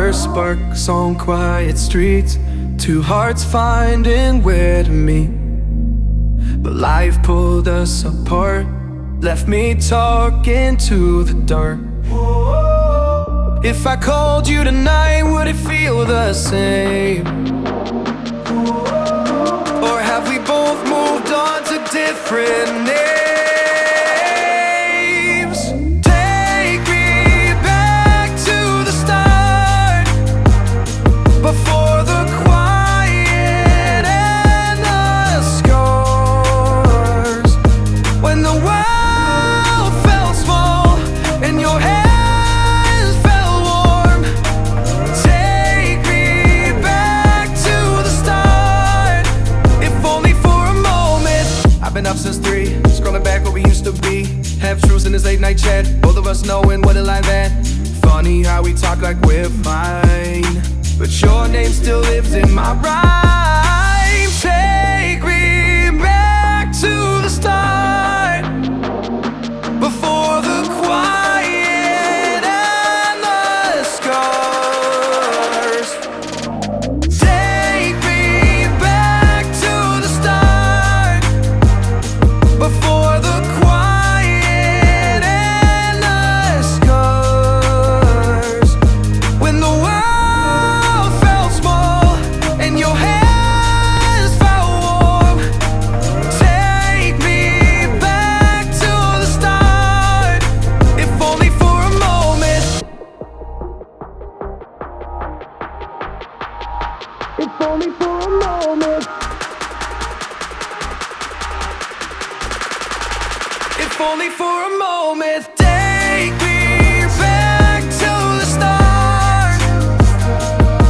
were sparks on quiet streets, two hearts finding where to meet. But life pulled us apart, left me talking to the dark. If I called you tonight, would it feel the same? Or have we both moved on to different names? Take me back to the start, before the quiet and the scars, when the world felt small and your hands felt warm. Take me back to the start, if only for a moment. I've been up since 3, scrolling back where we used to be, half truths in this late night chat, both of us knowing what a lie that. Funny how we talk like we're fine, but your name still lives in my rhyme. Take me back to the start, before the quiet and the scars. Take me back to the start, before the quiet and the scars, when the world felt small and your hands felt warm. Take me back to the start, if only for a moment. If only for a moment. If only for a moment. Take me back to the start,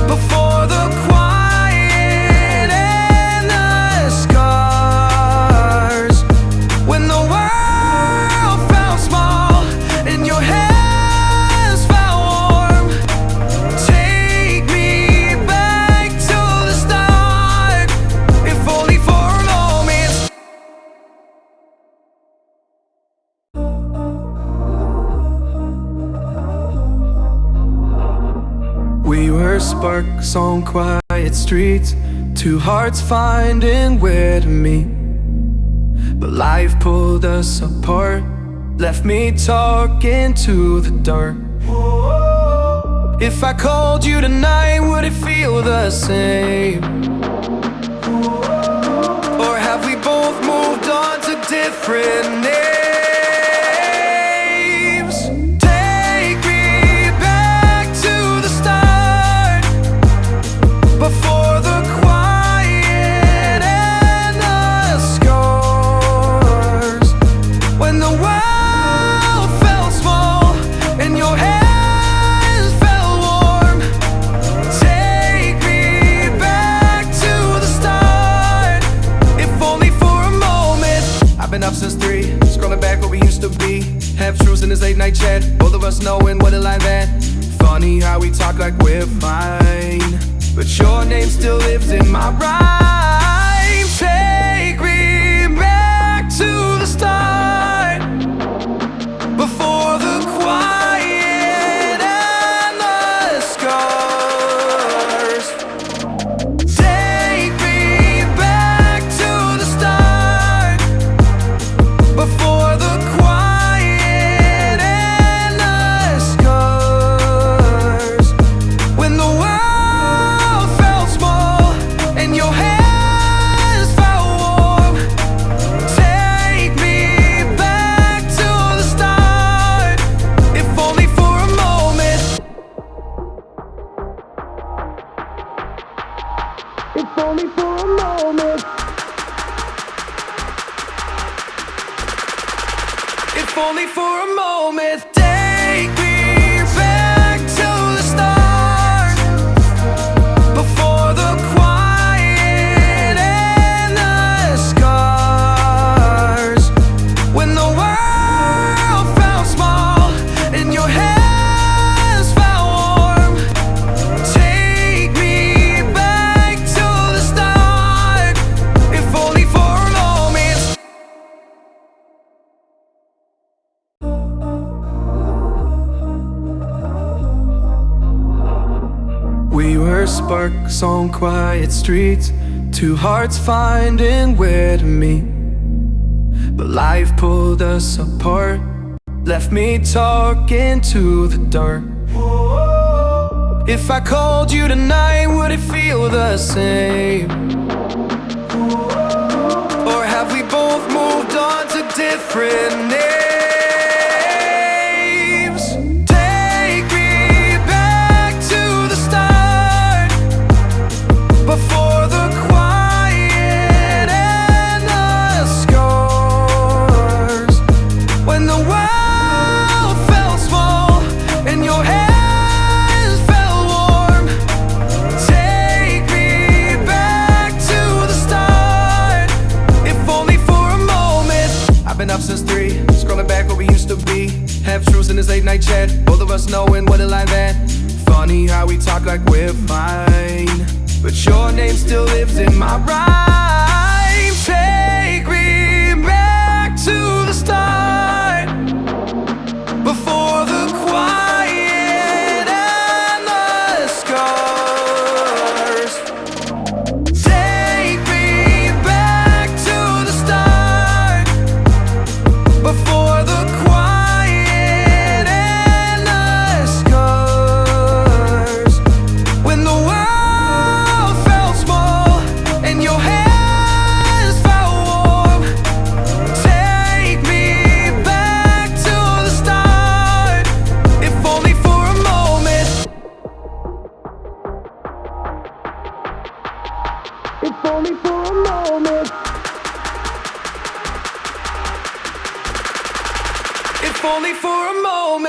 before the quiet and the scars, when the world felt small and your hands felt warm. Take me back to the start, if only for a moment. We were sparks on quiet streets, two hearts finding where to meet. But life pulled us apart, left me talking to the dark. If I called you tonight, would it feel the same? Or have we both moved on to different names? Take me back to the start, before the quiet and the scars, when the world felt small and your hands felt warm. Take me back to the start, if only for a moment. I've been up since 3, scrolling back where we used to be, half truths in this late night chat, both of us knowing what a lie that. Funny how we talk like we're fine, but your name still lives in my rhyme. Take me back to the start, before the quiet and the scars. Take me back to the start, before the quiet and the scars, when the world felt small and your hands felt warm. Take me back to the start, if only for a moment. If only for a moment. If only for a moment. Take me back to the start, before the quiet and the scars, when the world felt small and your hands felt warm. Take me back to the start, if only for a moment. first sparks on quiet streets, two hearts finding where to meet. But life pulled us apart, left me talking to the dark. If I called you tonight, would it feel the same? Or have we both moved on to different names? Take me back to the start, before the quiet and the scars. When the world felt small and your hands felt warm. Take me back to the start, if only for a moment. I've been up since 3, scrolling back where we used to be. Half truths in this late night chat, both of us knowing what it like that. Funny how we talk like we're fine, but your name still lives in my rhyme. Take me back to the start, before the quiet and the scars. Take me back to the start, before the quiet and the scars. When the world felt small and your hands felt warm. Take me back to the start, if only for a moment. If only for a moment. If only for a moment.